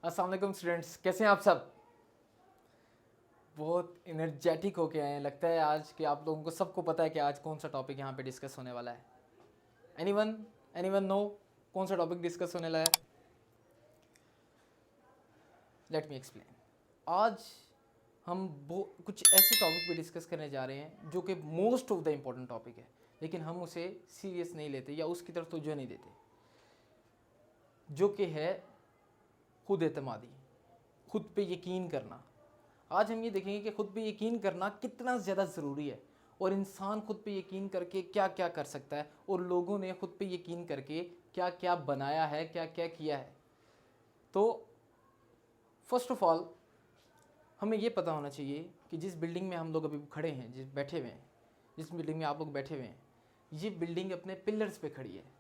अस्सलाम वालेकुम स्टूडेंट्स, कैसे हैं आप सब। बहुत एनर्जेटिक होके आए हैं। लगता है आज कि आप लोगों को सबको पता है कि आज कौन सा टॉपिक यहाँ पे डिस्कस होने वाला है। एनीवन एनीवन नो कौन सा टॉपिक डिस्कस होने वाला है? Let me explain. आज हम वो कुछ ऐसे टॉपिक पे डिस्कस करने जा रहे हैं जो कि most of the important topic है, लेकिन हम उसे सीरियस नहीं लेते या उसकी तरफ तवज्जो नहीं देते, जो कि है खुद एतमादी, खुद पे यकीन करना। आज हम ये देखेंगे कि खुद पे यकीन करना कितना ज़्यादा ज़रूरी है और इंसान खुद पे यकीन करके क्या क्या कर सकता है और लोगों ने खुद पे यकीन करके क्या क्या बनाया है, क्या क्या किया है। तो फर्स्ट ऑफ ऑल हमें ये पता होना चाहिए कि जिस बिल्डिंग में हम लोग अभी खड़े हैं, बैठे हुए हैं, जिस बिल्डिंग में आप लोग बैठे हुए हैं, ये बिल्डिंग अपने पिलर्स पे खड़ी है।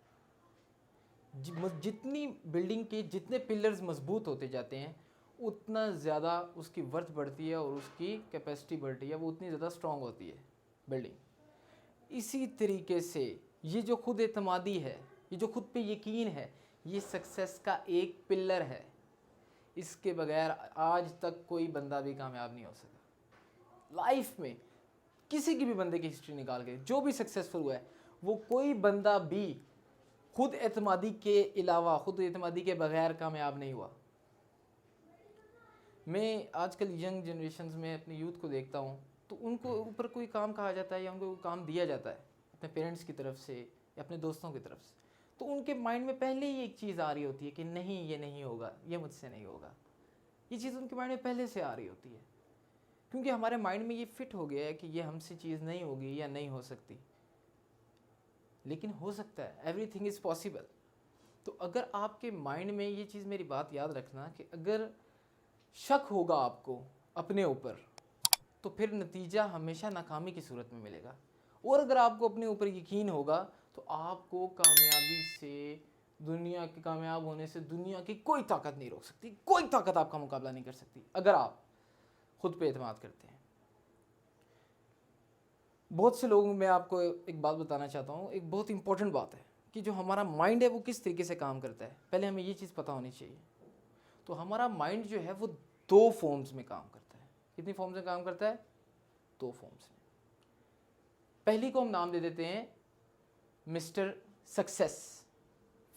जितनी बिल्डिंग के जितने पिलर्स मजबूत होते जाते हैं उतना ज़्यादा उसकी वर्थ बढ़ती है और उसकी कैपेसिटी बढ़ती है, वो उतनी ज़्यादा स्ट्रॉन्ग होती है बिल्डिंग। इसी तरीके से ये जो खुद एतमादी है, ये जो खुद पे यकीन है, ये सक्सेस का एक पिलर है। इसके बगैर आज तक कोई बंदा भी कामयाब नहीं हो सका। लाइफ में किसी की भी बंदे की हिस्ट्री निकाल के जो भी सक्सेसफुल हुआ है, वो कोई बंदा भी खुद एतमादी के अलावा, खुद एतमादी के बगैर कामयाब नहीं हुआ। मैं आजकल यंग जनरेशन्स में अपने यूथ को देखता हूँ तो उनको ऊपर कोई काम कहा जाता है या उनको काम दिया जाता है अपने पेरेंट्स की तरफ से या अपने दोस्तों की तरफ से, तो उनके माइंड में पहले ही एक चीज़ आ रही होती है कि नहीं, ये नहीं होगा, ये मुझसे नहीं होगा। ये चीज़ उनके माइंड में पहले से आ रही होती है, क्योंकि हमारे माइंड में ये फिट हो गया है कि ये हमसे चीज़ नहीं होगी या नहीं हो सकती। लेकिन हो सकता है, एवरीथिंग इज़ पॉसिबल। तो अगर आपके माइंड में ये चीज़, मेरी बात याद रखना कि अगर शक होगा आपको अपने ऊपर तो फिर नतीजा हमेशा नाकामी की सूरत में मिलेगा। और अगर आपको अपने ऊपर यकीन होगा तो आपको कामयाबी से, दुनिया के कामयाब होने से दुनिया की कोई ताकत नहीं रोक सकती, कोई ताकत आपका मुकाबला नहीं कर सकती अगर आप खुद पे एतमाद करते हैं। बहुत से लोगों, मैं आपको एक बात बताना चाहता हूँ, एक बहुत इंपॉर्टेंट बात है कि जो हमारा माइंड है वो किस तरीके से काम करता है। पहले हमें ये चीज़ पता होनी चाहिए। तो हमारा माइंड जो है वो दो फॉर्म्स में काम करता है। कितनी फॉर्म्स में काम करता है? दो फॉर्म्स में। पहली को हम नाम दे देते हैं मिस्टर सक्सेस,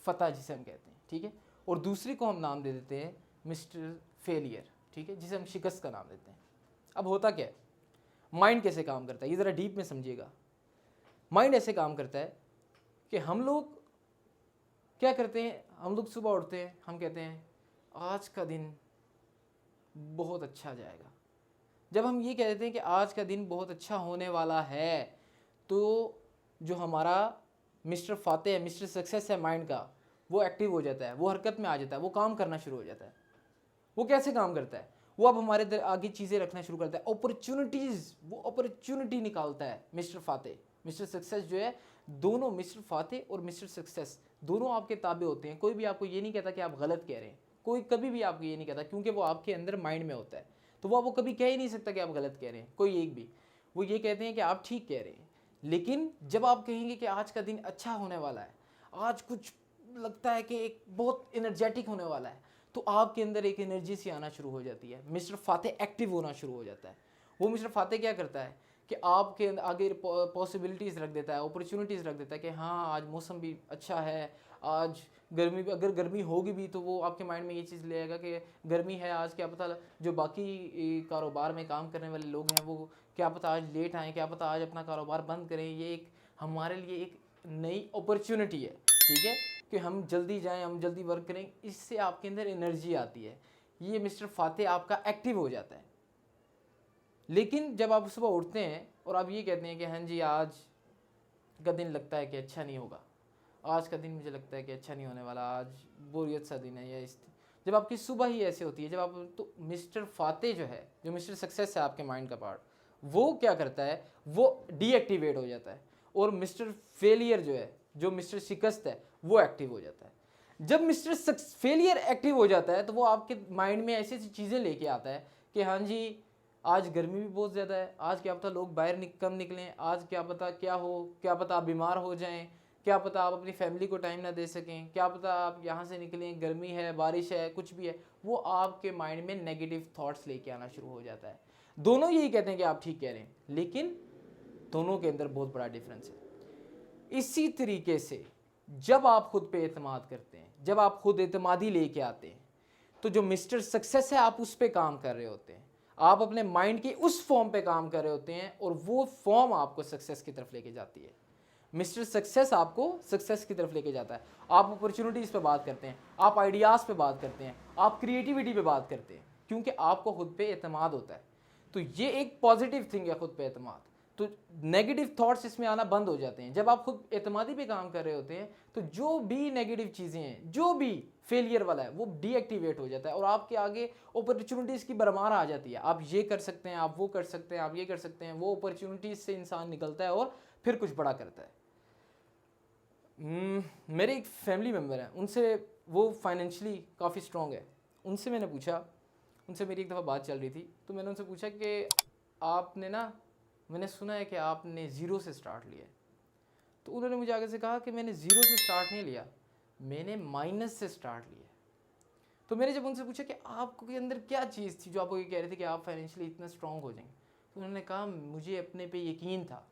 फतह जिसे हम कहते हैं, ठीक है। और दूसरी को हम नाम दे देते हैं मिस्टर फेलियर, ठीक है, जिसे हम शिकस्त का नाम देते हैं। अब होता क्या है, माइंड कैसे काम करता है ये ज़रा डीप में समझिएगा। माइंड ऐसे काम करता है कि हम लोग क्या करते हैं, हम लोग सुबह उठते हैं, हम कहते हैं आज का दिन बहुत अच्छा जाएगा। जब हम ये कह देते हैं कि आज का दिन बहुत अच्छा होने वाला है, तो जो हमारा मिस्टर फाते है, मिस्टर सक्सेस है माइंड का, वो एक्टिव हो जाता है, वो हरकत में आ जाता है, वो काम करना शुरू हो जाता है। वो कैसे काम करता है? वो अब हमारे आगे चीज़ें रखना शुरू करता है, अपॉर्चुनिटीज़, वो अपॉर्चुनिटी निकालता है मिस्टर फाते। मिस्टर सक्सेस जो है, दोनों मिस्टर फाते और मिस्टर सक्सेस दोनों आपके ताबे होते हैं। कोई भी आपको ये नहीं कहता कि आप गलत कह रहे हैं, कोई कभी भी आपको ये नहीं कहता, क्योंकि वो आपके अंदर माइंड में होता है। तो वो कभी कह ही नहीं सकता कि आप गलत कह रहे हैं, कोई एक भी। वो ये कहते हैं कि आप ठीक कह रहे हैं। लेकिन जब आप कहेंगे कि आज का दिन अच्छा होने वाला है, आज कुछ लगता है कि एक बहुत एनर्जेटिक होने वाला है, तो आपके अंदर एक एनर्जी सी आना शुरू हो जाती है, मिस्टर फाते एक्टिव होना शुरू हो जाता है। वो मिस्टर फाते क्या करता है कि आपके आगे पॉसिबिलिटीज़ रख देता है, अपॉर्चुनिटीज़ रख देता है कि हाँ आज मौसम भी अच्छा है, आज गर्मी भी, अगर गर्मी होगी भी तो वो आपके माइंड में ये चीज़ ले आएगा कि गर्मी है आज, क्या पता जो बाकी कारोबार में काम करने वाले लोग हैं वो क्या पता आज लेट आएँ, क्या पता आज अपना कारोबार बंद करें। ये एक हमारे लिए एक नई अपॉर्चुनिटी है, ठीक है, कि हम जल्दी जाएं, हम जल्दी वर्क करें। इससे आपके अंदर एनर्जी आती है, ये मिस्टर फाते आपका एक्टिव हो जाता है। लेकिन जब आप सुबह उठते हैं और आप ये कहते हैं कि हाँ जी आज का दिन लगता है कि अच्छा नहीं होगा, आज का दिन मुझे लगता है कि अच्छा नहीं होने वाला, आज बोरियत सा दिन है, या इस, जब आपकी सुबह ही ऐसी होती है, जब आप, तो मिस्टर फाते जो है, जो मिस्टर सक्सेस है आपके माइंड का पार्ट, वो क्या करता है, वो डीएक्टिवेट हो जाता है। और मिस्टर फेलियर जो है, जो मिस्टर शिकस्त है, वो एक्टिव हो जाता है। जब मिस्टर फेलियर एक्टिव हो जाता है तो वो आपके माइंड में ऐसी ऐसी चीज़ें लेके आता है कि हाँ जी आज गर्मी भी बहुत ज़्यादा है, आज क्या पता लोग बाहर कम निकलें, आज क्या पता क्या हो, क्या पता आप बीमार हो जाएं, क्या पता आप अपनी फैमिली को टाइम ना दे सकें, क्या पता आप यहाँ से निकलें, गर्मी है, बारिश है, कुछ भी है, वो आपके माइंड में नेगेटिव थॉट्स लेके आना शुरू हो जाता है। दोनों यही कहते हैं कि आप ठीक कह रहे हैं, लेकिन दोनों के अंदर बहुत बड़ा डिफरेंस है। इसी तरीके से जब आप खुद पे एतमाद करते हैं, जब आप खुद एतमादी लेके आते हैं, तो जो मिस्टर सक्सेस है आप उस पे काम कर रहे होते हैं, आप अपने माइंड की उस फॉर्म पे काम कर रहे होते हैं, और वो फॉर्म आपको सक्सेस की तरफ लेके जाती है। मिस्टर सक्सेस आपको सक्सेस की तरफ लेके जाता है। आप अपॉर्चुनिटीज़ पे बात करते हैं, आप आइडियाज़ पे बात करते हैं, आप क्रिएटिविटी पे बात करते हैं, क्योंकि आपको खुद पे एतमाद होता है। तो ये एक पॉजिटिव थिंग है, खुद पे एतमाद। तो नेगेटिव थॉट्स इसमें आना बंद हो जाते हैं। जब आप खुद एतमादी पे काम कर रहे होते हैं, तो जो भी नेगेटिव चीज़ें हैं, जो भी फेलियर वाला है, वो डीएक्टिवेट हो जाता है, और आपके आगे अपॉर्चुनिटीज़ की भरमार आ जाती है। आप ये कर सकते हैं, आप वो कर सकते हैं, आप ये कर सकते हैं, वो अपॉर्चुनिटीज़ से इंसान निकलता है और फिर कुछ बड़ा करता है। मेरे एक फैमिली मेम्बर हैं, उनसे, वो फाइनेंशियली काफ़ी स्ट्रॉन्ग है। उनसे मैंने पूछा, उनसे मेरी एक दफ़ा बात चल रही थी, तो मैंने उनसे पूछा कि आपने ना, मैंने सुना है कि आपने ज़ीरो से स्टार्ट लिया है। तो उन्होंने मुझे आगे से कहा कि मैंने ज़ीरो से स्टार्ट नहीं लिया, मैंने माइनस से स्टार्ट लिया। तो मैंने जब उनसे पूछा कि आपको के अंदर क्या चीज़ थी जो आपको ये कह रहे थे कि आप फाइनेंशियली इतना स्ट्रॉन्ग हो जाएंगे, तो उन्होंने कहा मुझे अपने पे यकीन था।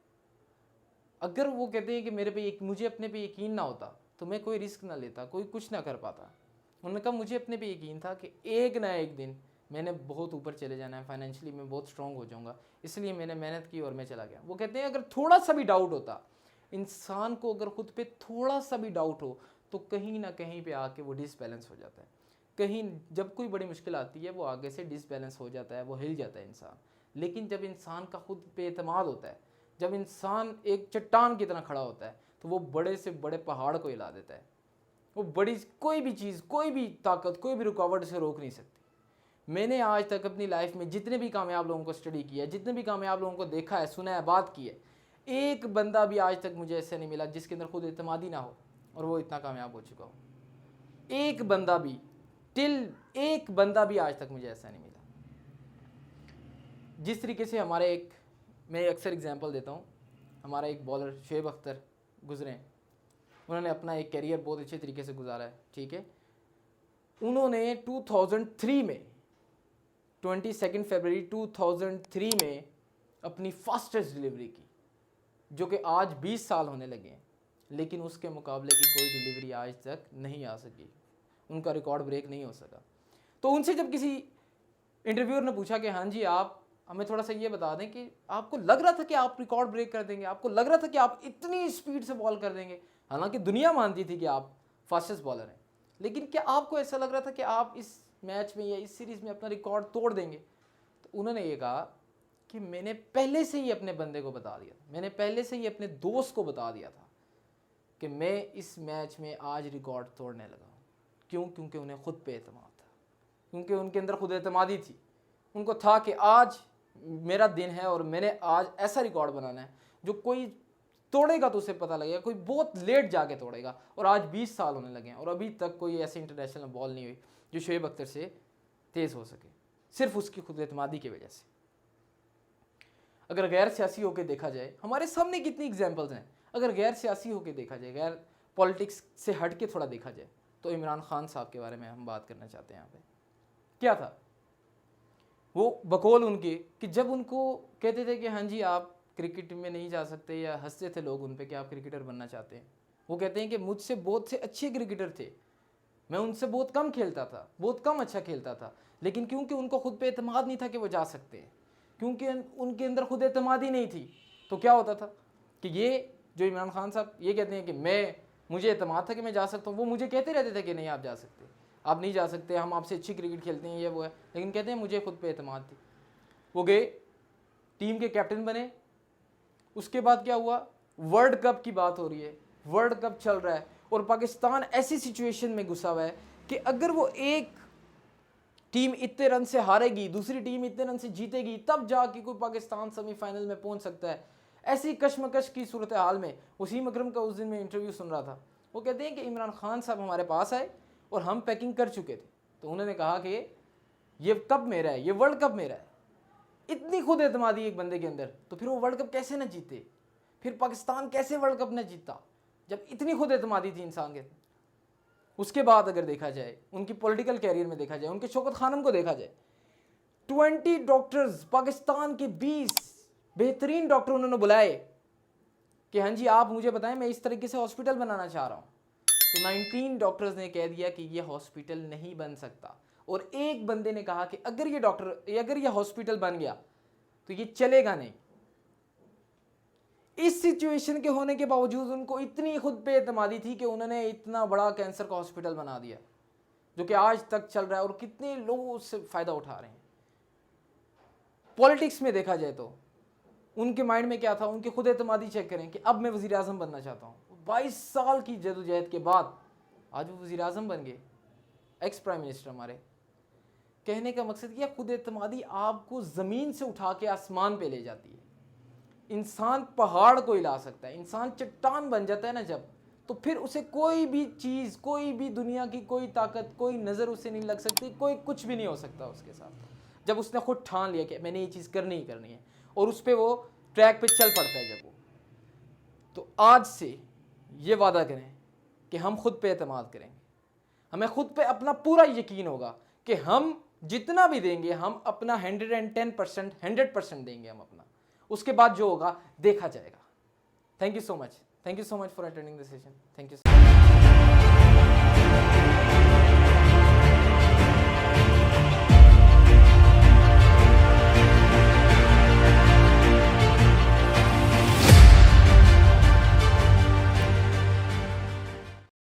अगर वो कहते हैं कि मुझे अपने पे यकीन ना होता तो मैं कोई रिस्क ना लेता, कोई कुछ ना कर पाता। उन्होंने कहा मुझे अपने पे यकीन था कि एक ना एक दिन मैंने बहुत ऊपर चले जाना है, फाइनेंशियली मैं बहुत स्ट्रॉन्ग हो जाऊंगा, इसलिए मैंने मेहनत की और मैं चला गया। वो कहते हैं अगर थोड़ा सा भी डाउट होता इंसान को, अगर खुद पे थोड़ा सा भी डाउट हो, तो कहीं ना कहीं पे आके वो डिसबैलेंस हो जाता है। कहीं जब कोई बड़ी मुश्किल आती है, वो आगे से डिसबैलेंस हो जाता है, वो हिल जाता है इंसान। लेकिन जब इंसान का खुद पे एतमाद होता है, जब इंसान एक चट्टान की तरह खड़ा होता है, तो वो बड़े से बड़े पहाड़ को हिला देता है। वो बड़ी कोई भी चीज़, कोई भी ताकत, कोई भी रुकावट से रोक नहीं सकती। मैंने आज तक अपनी लाइफ में जितने भी कामयाब लोगों को स्टडी किया है, जितने भी कामयाब लोगों को देखा है, सुना है, बात की है, एक बंदा भी आज तक मुझे ऐसा नहीं मिला जिसके अंदर खुद एतमादी ना हो और वो इतना कामयाब हो चुका हो। एक बंदा भी, एक बंदा भी आज तक मुझे ऐसा नहीं मिला। जिस तरीके से मैं अक्सर एग्जांपल देता हूँ, हमारा एक बॉलर शुएब अख्तर गुजरे हैं, उन्होंने अपना एक कैरियर बहुत अच्छे तरीके से गुजारा है, ठीक है। उन्होंने 2003 में 22 फरवरी 2003 में अपनी फास्टेस्ट डिलीवरी की, जो कि आज 20 साल होने लगे हैं, लेकिन उसके मुकाबले की कोई डिलीवरी आज तक नहीं आ सकी, उनका रिकॉर्ड ब्रेक नहीं हो सका। तो उनसे जब किसी इंटरव्यूअर ने पूछा कि हाँ जी, आप हमें थोड़ा सा ये बता दें कि आपको लग रहा था कि आप रिकॉर्ड ब्रेक कर देंगे, आपको लग रहा था कि आप इतनी स्पीड से बॉल कर देंगे, हालांकि दुनिया मानती थी कि आप फास्टेस्ट बॉलर हैं, लेकिन क्या आपको ऐसा लग रहा था कि आप इस मैच में या इस सीरीज़ में अपना रिकॉर्ड तोड़ देंगे? तो उन्होंने ये कहा कि मैंने पहले से ही अपने बंदे को बता दिया था, मैंने पहले से ही अपने दोस्त को बता दिया था कि मैं इस मैच में आज रिकॉर्ड तोड़ने लगा हूँ। क्यों? क्योंकि उन्हें खुद पे एतमाद था, क्योंकि उनके अंदर खुद एतमादी थी। उनको था कि आज मेरा दिन है और मैंने आज ऐसा रिकॉर्ड बनाना है जो कोई तोड़ेगा तो उसे पता लगेगा, कोई बहुत लेट जाके तोड़ेगा। और आज 20 साल होने लगे हैं और अभी तक कोई ऐसी इंटरनेशनल बॉल नहीं हुई जो शुएब अख्तर से तेज़ हो सके, सिर्फ उसकी खुद एतमादी की वजह से। अगर गैर सियासी होकर देखा जाए, हमारे सामने कितनी एग्जाम्पल्स हैं, अगर गैर सियासी होकर देखा जाए, गैर पॉलिटिक्स से हट के थोड़ा देखा जाए, तो इमरान खान साहब के बारे में हम बात करना चाहते हैं। यहाँ पे क्या था वो बकौल उनके कि जब उनको कहते थे कि हाँ जी आप क्रिकेट में नहीं जा सकते, या हंसते थे लोग उन पे कि आप क्रिकेटर बनना चाहते हैं, वो कहते हैं कि मुझसे बहुत से अच्छे क्रिकेटर थे, मैं उनसे बहुत कम खेलता था, बहुत कम अच्छा खेलता था, लेकिन क्योंकि उनको खुद पे एतमाद नहीं था कि वो जा सकते हैं, क्योंकि उनके अंदर खुद एतमाद ही नहीं थी, तो क्या होता था कि ये जो इमरान खान साहब ये कहते हैं कि मुझे एतमाद था कि मैं जा सकता हूँ, वो मुझे कहते रहते थे कि नहीं आप जा सकते, आप नहीं जा सकते, हम आपसे अच्छी क्रिकेट खेलते हैं, ये वो है, लेकिन कहते हैं मुझे खुद पे एतमाद थी। वो गए, टीम के कैप्टन बने। उसके बाद क्या हुआ, वर्ल्ड कप की बात हो रही है, वर्ल्ड कप चल रहा है और पाकिस्तान ऐसी सिचुएशन में घुसा हुआ है कि अगर वो एक टीम इतने रन से हारेगी, दूसरी टीम इतने रन से जीतेगी, तब जाके कोई पाकिस्तान सेमीफाइनल में पहुंच सकता है। ऐसी कशमकश की सूरत हाल में वसीम अकरम का उस दिन मैं इंटरव्यू सुन रहा था, वो कहते हैं कि इमरान खान साहब हमारे पास आए और हम पैकिंग कर चुके थे, तो उन्होंने कहा कि ये कप मेरा है, ये वर्ल्ड कप मेरा है। इतनी खुद एतमादी एक बंदे के अंदर, तो फिर वो वर्ल्ड कप कैसे ना जीते, फिर पाकिस्तान कैसे वर्ल्ड कप ना जीता। जब इतनी खुद एतमादी थी इंसान के। उसके बाद अगर देखा जाए उनकी पॉलिटिकल कैरियर में देखा जाए, उनके शौकत खानम को देखा जाए, 20 डॉक्टर्स, पाकिस्तान के 20 बेहतरीन डॉक्टर उन्होंने बुलाए कि हाँ जी आप मुझे बताएं मैं इस तरीके से हॉस्पिटल बनाना चाह रहा हूँ। तो 19 डॉक्टर्स ने कह दिया कि ये हॉस्पिटल नहीं बन सकता, और एक बंदे ने कहा कि अगर ये हॉस्पिटल बन गया तो ये चलेगा नहीं। इस सिचुएशन के होने के बावजूद उनको इतनी खुद पे एतमादी थी कि उन्होंने इतना बड़ा कैंसर का हॉस्पिटल बना दिया जो कि आज तक चल रहा है और कितने लोग उससे फायदा उठा रहे हैं। पॉलिटिक्स में देखा जाए तो उनके माइंड में क्या था, उनकी खुद एतमादी चेक करें कि अब मैं वज़ीर आज़म बनना चाहता हूँ। 22 साल की जदोजहद के बाद आज वो वज़ीर आज़म बन गए, एक्स प्राइम मिनिस्टर हमारे। कहने का मकसद यह खुद एतमादी आपको ज़मीन से उठा के आसमान पे ले जाती है। इंसान पहाड़ को हिला सकता है, इंसान चट्टान बन जाता है ना जब, तो फिर उसे कोई भी चीज़, कोई भी दुनिया की कोई ताकत, कोई नज़र उसे नहीं लग सकती, कोई कुछ भी नहीं हो सकता उसके साथ। जब उसने खुद ठान लिया कि मैंने ये चीज़ करनी ही करनी है और उस पर वो ट्रैक पे चल पड़ता है जब वो। तो आज से ये वादा करें कि हम खुद पे एतमाद करेंगे, हमें खुद पे अपना पूरा यकीन होगा कि हम जितना भी देंगे हम अपना 110%, 100% देंगे हम अपना। उसके बाद जो होगा देखा जाएगा। Thank you so much for attending the session. Thank you.